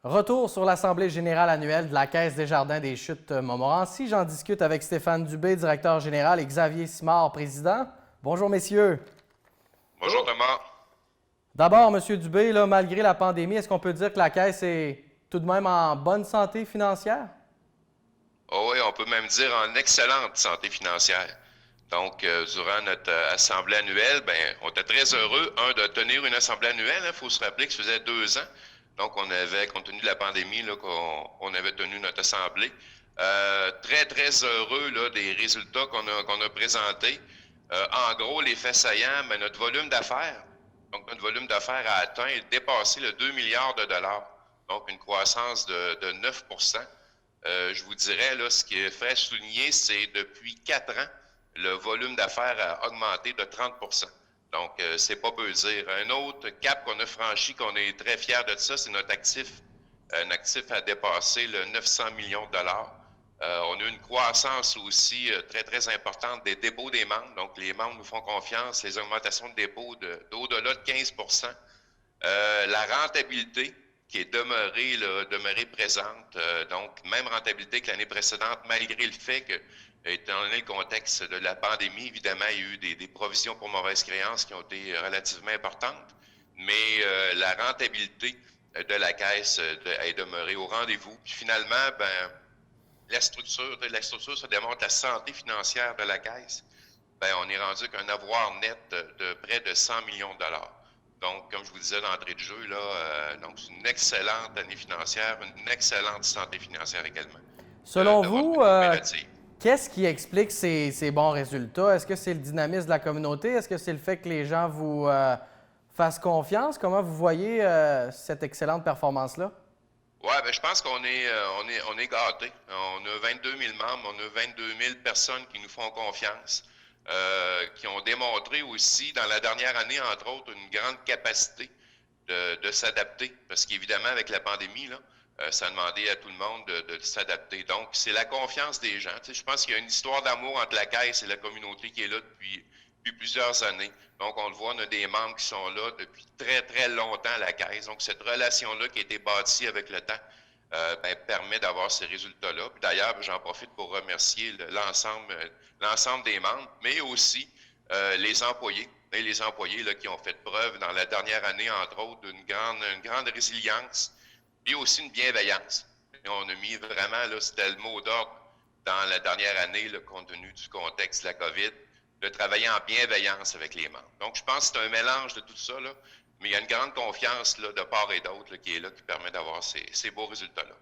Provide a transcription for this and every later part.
Retour sur l'Assemblée générale annuelle de la Caisse des Jardins des Chutes Montmorency. J'en discute avec Stéphane Dubé, directeur général, et Xavier Simard, président. Bonjour, messieurs. Bonjour Thomas. D'abord, M. Dubé, là, malgré la pandémie, est-ce qu'on peut dire que la Caisse est tout de même en bonne santé financière? Oh oui, on peut même dire en excellente santé financière. Donc, durant notre assemblée annuelle, on était très heureux, de tenir une assemblée annuelle. Il faut se rappeler que ça faisait 2 ans. Donc, compte tenu de la pandémie, là, qu'on avait tenu notre assemblée. Très, très heureux là, des résultats qu'on a présentés. En gros, les faits saillants, notre volume d'affaires, donc notre volume d'affaires a atteint et dépassé le 2 milliards de dollars. Donc, une croissance de 9 je vous dirais, là, ce qui est fait souligner, c'est depuis 4 ans, le volume d'affaires a augmenté de 30 Donc, c'est pas peu dire. Un autre cap qu'on a franchi, qu'on est très fiers de ça, c'est notre actif. Un actif a dépassé le 900 millions de dollars. On a eu une croissance aussi très, très importante des dépôts des membres. Donc, les membres nous font confiance. Les augmentations de dépôts d'au-delà de 15 la rentabilité qui est demeurée présente, donc même rentabilité que l'année précédente, malgré le fait que, étant donné le contexte de la pandémie, évidemment, il y a eu des provisions pour mauvaises créances qui ont été relativement importantes, mais la rentabilité de la caisse est demeurée au rendez-vous. Puis finalement, la structure, ça démontre la santé financière de la caisse. On est rendu qu'un avoir net de près de 100 millions de dollars. Donc, comme je vous disais d'entrée de jeu, donc c'est une excellente année financière, une excellente santé financière également Selon de votre vous, coopérative. qu'est-ce qui explique ces bons résultats? Est-ce que c'est le dynamisme de la communauté? Est-ce que c'est le fait que les gens vous fassent confiance? Comment vous voyez cette excellente performance-là? Ouais, je pense qu'on est gâtés. On a 22 000 membres, on a 22 000 personnes qui nous font confiance, qui ont démontré aussi dans la dernière année, entre autres, une grande capacité de s'adapter. Parce qu'évidemment, avec la pandémie, là, ça a demandé à tout le monde de s'adapter. Donc, c'est la confiance des gens. Tu sais, je pense qu'il y a une histoire d'amour entre la Caisse et la communauté qui est là depuis plusieurs années. Donc, on le voit, on a des membres qui sont là depuis très, très longtemps à la Caisse. Donc, cette relation-là qui a été bâtie avec le temps permet d'avoir ces résultats-là. Puis d'ailleurs, j'en profite pour remercier l'ensemble des membres, mais aussi les employés. Et les employés là, qui ont fait preuve dans la dernière année, entre autres, d'une grande résilience et aussi une bienveillance. Et on a mis vraiment, là, c'était le mot d'ordre dans la dernière année, là, compte tenu du contexte de la COVID, de travailler en bienveillance avec les membres. Donc, je pense que c'est un mélange de tout ça, là, mais il y a une grande confiance là, de part et d'autre là, qui est là, qui permet d'avoir ces beaux résultats-là.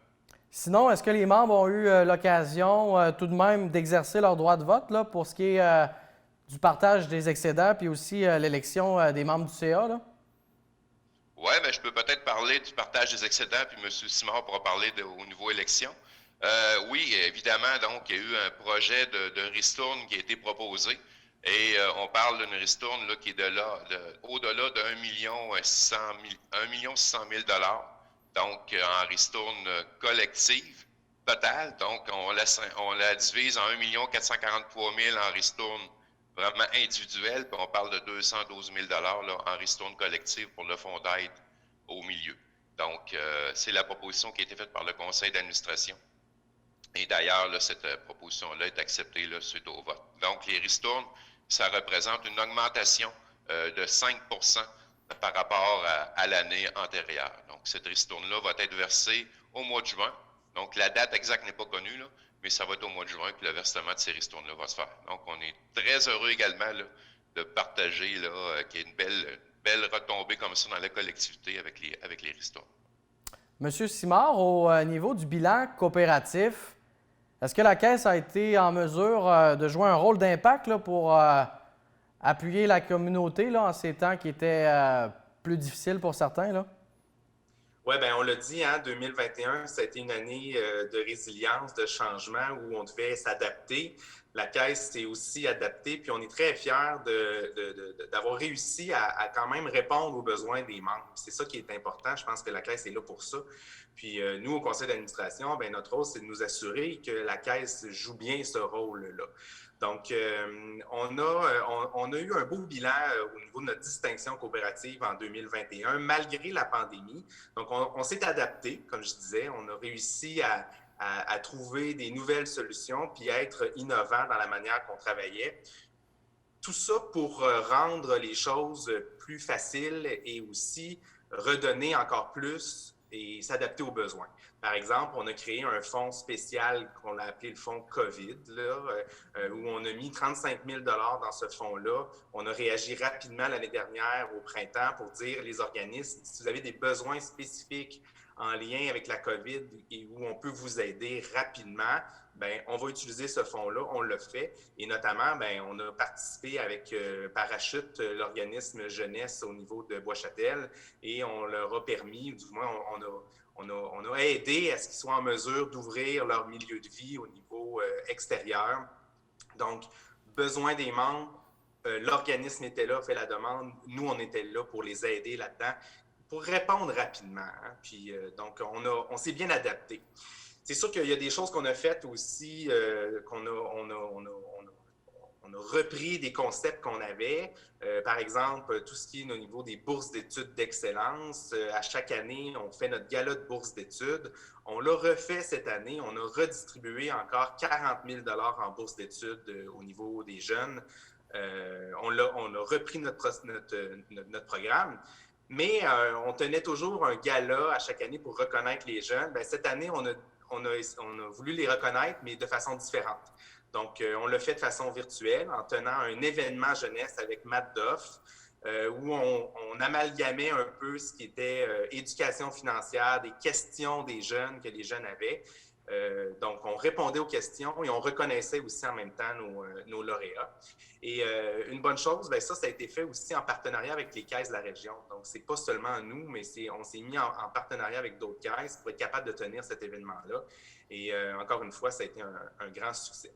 Sinon, est-ce que les membres ont eu l'occasion tout de même d'exercer leur droit de vote là, pour ce qui est du partage des excédents puis aussi l'élection des membres du CA? Là? Oui, je peux peut-être parler du partage des excédents, puis M. Simard pourra parler au niveau élection. Oui, évidemment, donc, il y a eu un projet de ristourne qui a été proposé. Et on parle d'une ristourne là, qui est au-delà de 1 600 000 donc en ristourne collective totale. Donc, on la divise en 1 443 000 en ristourne vraiment individuelle, puis on parle de 212 000 là, en ristourne collective pour le fonds d'aide au milieu. Donc, c'est la proposition qui a été faite par le conseil d'administration. Et d'ailleurs, là, cette proposition-là est acceptée là, suite au vote. Donc, les ristournes, ça représente une augmentation de 5 par rapport à l'année antérieure. Donc, cette ristourne-là va être versée au mois de juin. Donc, la date exacte n'est pas connue, là, mais ça va être au mois de juin que le versement de ces ristournes-là va se faire. Donc, on est très heureux également là, de partager qu'il y ait une belle retombée comme ça dans la collectivité avec les ristournes. Monsieur Simard, au niveau du bilan coopératif, est-ce que la Caisse a été en mesure de jouer un rôle d'impact là, pour appuyer la communauté là, en ces temps qui étaient plus difficiles pour certains? Là? Oui, on l'a dit, hein, 2021, ça a été une année de résilience, de changement où on devait s'adapter. La Caisse s'est aussi adaptée, puis on est très fiers d'avoir réussi à quand même répondre aux besoins des membres. C'est ça qui est important. Je pense que la Caisse est là pour ça. Puis nous, au conseil d'administration, notre rôle, c'est de nous assurer que la Caisse joue bien ce rôle-là. Donc, on a eu un beau bilan au niveau de notre distinction coopérative en 2021, malgré la pandémie. Donc, on s'est adapté, comme je disais. On a réussi à trouver des nouvelles solutions puis à être innovant dans la manière qu'on travaillait. Tout ça pour rendre les choses plus faciles et aussi redonner encore plus et s'adapter aux besoins. Par exemple, on a créé un fonds spécial qu'on a appelé le fonds COVID, où on a mis 35 000 $ dans ce fonds-là. On a réagi rapidement l'année dernière au printemps pour dire les organismes, si vous avez des besoins spécifiques en lien avec la COVID et où on peut vous aider rapidement, bien, on va utiliser ce fonds-là, on l'a fait. Et notamment, bien, on a participé avec Parachute, l'organisme jeunesse au niveau de Bois-Châtel, et on leur a permis, du moins, on a aidé à ce qu'ils soient en mesure d'ouvrir leur milieu de vie au niveau extérieur. Donc, besoin des membres, l'organisme était là, fait la demande, nous, on était là pour les aider là-dedans, pour répondre rapidement. Hein? Puis, donc, on s'est bien adapté. C'est sûr qu'il y a des choses qu'on a faites aussi, on a repris des concepts qu'on avait. Par exemple, tout ce qui est au niveau des bourses d'études d'excellence. À chaque année, on fait notre gala de bourses d'études. On l'a refait cette année. On a redistribué encore 40 000 $ en bourses d'études au niveau des jeunes. On a repris notre programme. Mais on tenait toujours un gala à chaque année pour reconnaître les jeunes. Bien, cette année, on a voulu les reconnaître, mais de façon différente. Donc, on l'a fait de façon virtuelle en tenant un événement jeunesse avec Matt Doff, où on amalgamait un peu ce qui était éducation financière, des questions des jeunes que les jeunes avaient. Donc, on répondait aux questions et on reconnaissait aussi en même temps nos lauréats. Et une bonne chose, bien ça a été fait aussi en partenariat avec les caisses de la région. Donc, c'est pas seulement nous, mais on s'est mis en partenariat avec d'autres caisses pour être capable de tenir cet événement-là. Et encore une fois, ça a été un grand succès.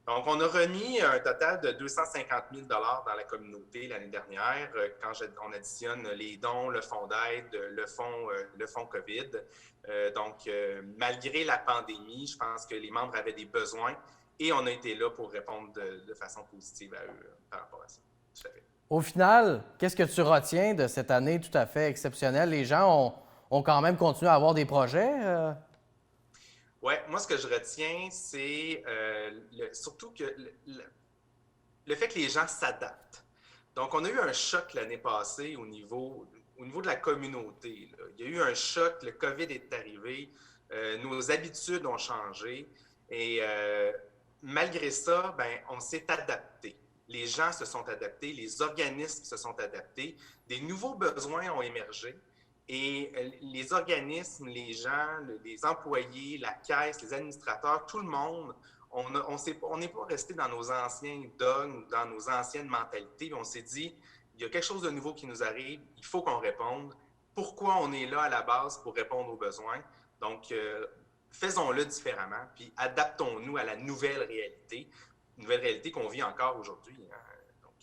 Donc, on a remis un total de 250 000 $ dans la communauté l'année dernière, quand on additionne les dons, le fonds d'aide, le fonds COVID. Donc, malgré la pandémie, je pense que les membres avaient des besoins et on a été là pour répondre de façon positive à eux par rapport à ça. Tout à fait. Au final, qu'est-ce que tu retiens de cette année tout à fait exceptionnelle? Les gens ont quand même continué à avoir des projets? Oui, moi, ce que je retiens, c'est surtout que le fait que les gens s'adaptent. Donc, on a eu un choc l'année passée au niveau de la communauté. Là. Il y a eu un choc, le COVID est arrivé, nos habitudes ont changé et malgré ça, ben, on s'est adapté. Les gens se sont adaptés, les organismes se sont adaptés, des nouveaux besoins ont émergé. Et les organismes, les gens, les employés, la caisse, les administrateurs, tout le monde, on n'est pas resté dans nos anciens dogmes, dans nos anciennes mentalités. On s'est dit, il y a quelque chose de nouveau qui nous arrive, il faut qu'on réponde. Pourquoi on est là à la base pour répondre aux besoins? Donc, faisons-le différemment, puis adaptons-nous à la nouvelle réalité qu'on vit encore aujourd'hui. Hein? Donc,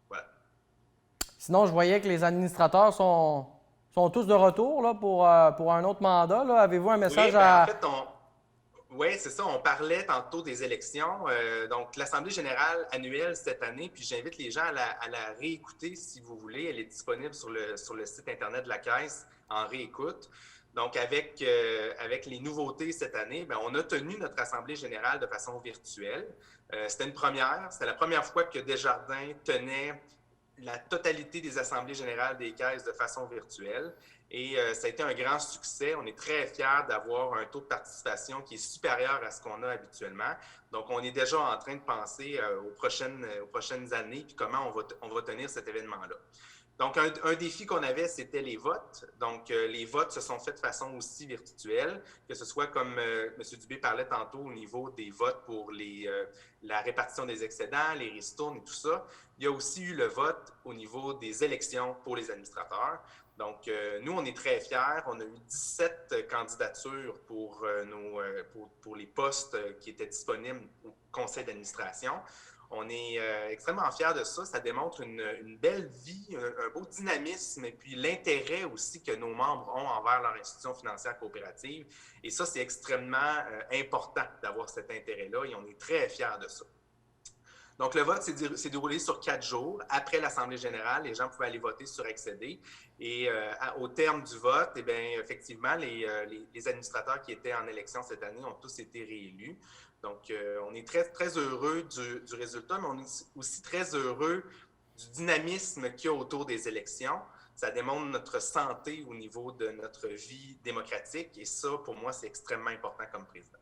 voilà. Sinon, je voyais que les administrateurs sont tous de retour là, pour un autre mandat. Là. Avez-vous un message à... En fait, oui, c'est ça. On parlait tantôt des élections. Donc, l'Assemblée générale annuelle cette année, puis j'invite les gens à la réécouter si vous voulez. Elle est disponible sur le site Internet de la Caisse en réécoute. Donc, avec les nouveautés cette année, bien, on a tenu notre Assemblée générale de façon virtuelle. C'était une première. C'était la première fois que Desjardins tenait la totalité des assemblées générales des caisses de façon virtuelle. Et ça a été un grand succès. On est très fiers d'avoir un taux de participation qui est supérieur à ce qu'on a habituellement. Donc, on est déjà en train de penser aux prochaines années puis comment on va tenir cet événement-là. Donc, un défi qu'on avait, c'était les votes. Donc, les votes se sont faits de façon aussi virtuelle, que ce soit comme M. Dubé parlait tantôt au niveau des votes pour la répartition des excédents, les ristournes et tout ça. Il y a aussi eu le vote au niveau des élections pour les administrateurs. Donc, nous, on est très fiers. On a eu 17 candidatures pour les postes qui étaient disponibles au conseil d'administration. On est extrêmement fiers de ça. Ça démontre une belle vie, un beau dynamisme et puis l'intérêt aussi que nos membres ont envers leur institution financière coopérative. Et ça, c'est extrêmement important d'avoir cet intérêt-là et on est très fiers de ça. Donc, le vote s'est déroulé sur 4 jours. Après l'Assemblée générale, les gens pouvaient aller voter sur accéder. Et au terme du vote, eh bien, effectivement, les administrateurs qui étaient en élection cette année ont tous été réélus. Donc, on est très, très heureux du résultat, mais on est aussi très heureux du dynamisme qu'il y a autour des élections. Ça démontre notre santé au niveau de notre vie démocratique. Et ça, pour moi, c'est extrêmement important comme président.